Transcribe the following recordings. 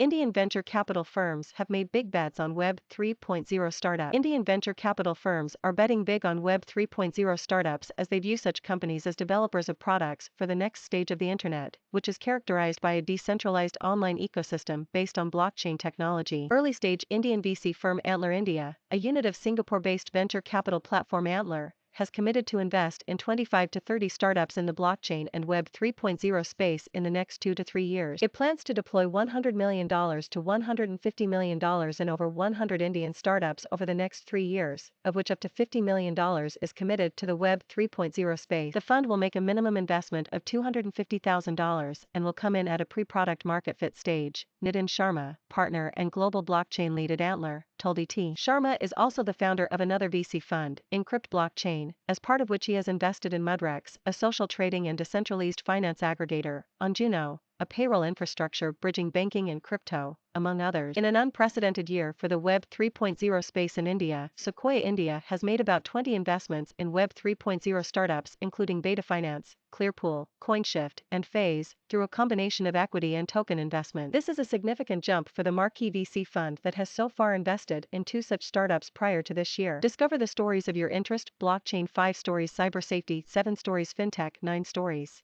Indian venture capital firms have made big bets on Web 3.0 startups. Indian venture capital firms are betting big on Web 3.0 startups as they view such companies as developers of products for the next stage of the internet, which is characterized by a decentralized online ecosystem based on blockchain technology. Early-stage Indian VC firm Antler India, a unit of Singapore-based venture capital platform Antler, has committed to invest in 25 to 30 startups in the blockchain and Web 3.0 space in the next 2 to 3 years. It plans to deploy $100 million to $150 million in over 100 Indian startups over the next 3 years, of which up to $50 million is committed to the Web 3.0 space. The fund will make a minimum investment of $250,000 and will come in at a pre-product market fit stage, Nitin Sharma, partner and global blockchain lead at Antler, told ET. Sharma is also the founder of another VC fund, Encrypt Blockchain, as part of which he has invested in Mudrex, a social trading and decentralized finance aggregator, on Juno, a payroll infrastructure bridging banking and crypto, among others. In an unprecedented year for the Web 3.0 space in India, Sequoia India has made about 20 investments in Web 3.0 startups including Beta Finance, Clearpool, CoinShift, and Phase, through a combination of equity and token investment. This is a significant jump for the marquee VC fund that has so far invested in 2 such startups prior to this year. Discover the stories of your interest: blockchain 5 stories, cyber safety 7 stories, fintech 9 stories,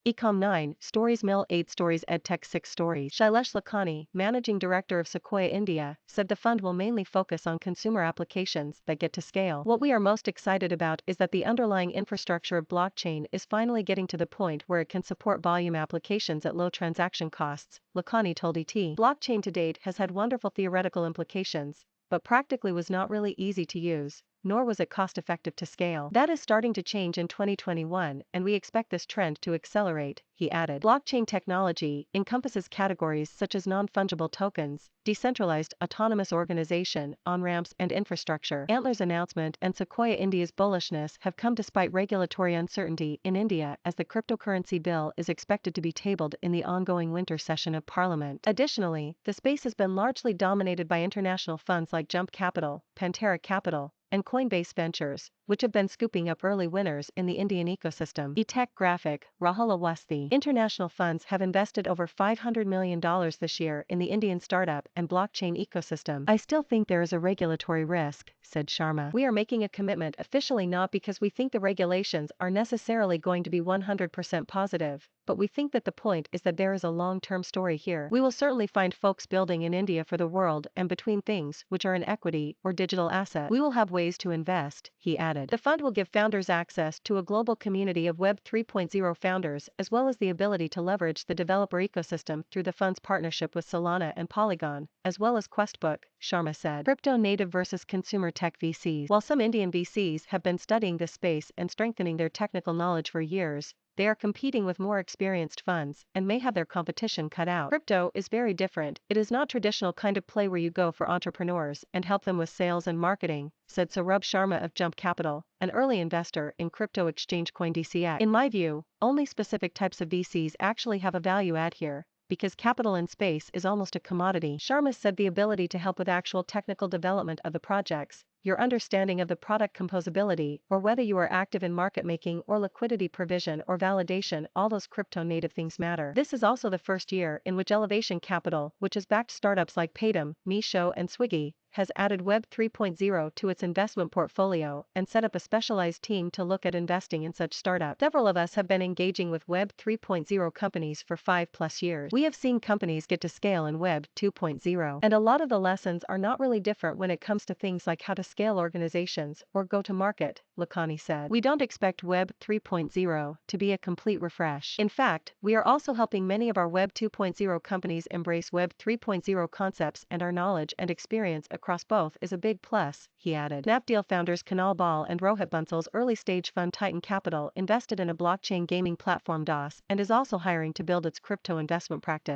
E-comm 9 stories, Mill 8 stories, Edtech 6 stories. Shailesh Lakhani, managing director of Sequoia India, said the fund will mainly focus on consumer applications that get to scale. What we are most excited about is that the underlying infrastructure of blockchain is finally getting to the point where it can support volume applications at low transaction costs, Lakhani told ET. Blockchain to date has had wonderful theoretical implications, but practically was not really easy to use, nor was it cost-effective to scale. That is starting to change in 2021, and we expect this trend to accelerate, he added. Blockchain technology encompasses categories such as non-fungible tokens, decentralized autonomous organization, on-ramps, and infrastructure. Antler's announcement and Sequoia India's bullishness have come despite regulatory uncertainty in India, as the cryptocurrency bill is expected to be tabled in the ongoing winter session of Parliament. Additionally, the space has been largely dominated by international funds like Jump Capital, Pantera Capital, and Coinbase Ventures, which have been scooping up early winners in the Indian ecosystem. Etech Graphic, Rahul Awasthi International funds have invested over $500 million this year in the Indian startup and blockchain ecosystem. I still think there is a regulatory risk, said Sharma. We are making a commitment officially not because we think the regulations are necessarily going to be 100% positive, but we think that the point is that there is a long-term story here. We will certainly find folks building in India for the world and between things which are an equity or digital asset. We will have ways to invest, he added. The fund will give founders access to a global community of Web 3.0 founders as well as the ability to leverage the developer ecosystem through the fund's partnership with Solana and Polygon, as well as Questbook, Sharma said. Crypto native versus consumer tech VCs. While some Indian VCs have been studying this space and strengthening their technical knowledge for years, they are competing with more experienced funds and may have their competition cut out. Crypto is very different. It is not traditional kind of play where you go for entrepreneurs and help them with sales and marketing, said Saurabh Sharma of Jump Capital, an early investor in crypto exchange CoinDCX. In my view, only specific types of VCs actually have a value add here, because capital in space is almost a commodity. Sharma said the ability to help with actual technical development of the projects, your understanding of the product composability, or whether you are active in market making or liquidity provision or validation, all those crypto native things matter. This is also the first year in which Elevation Capital, which has backed startups like Paytm, Meesho, and Swiggy, has added Web 3.0 to its investment portfolio and set up a specialized team to look at investing in such startups. Several of us have been engaging with Web 3.0 companies for 5+ years. We have seen companies get to scale in Web 2.0. And a lot of the lessons are not really different when it comes to things like how to scale organizations or go to market, Lakhani said. We don't expect Web 3.0 to be a complete refresh. In fact, we are also helping many of our Web 2.0 companies embrace Web 3.0 concepts, and our knowledge and experience across both is a big plus, he added. Snapdeal founders Kunal Bal and Rohit Bansal's early-stage fund Titan Capital invested in a blockchain gaming platform DOS and is also hiring to build its crypto investment practice.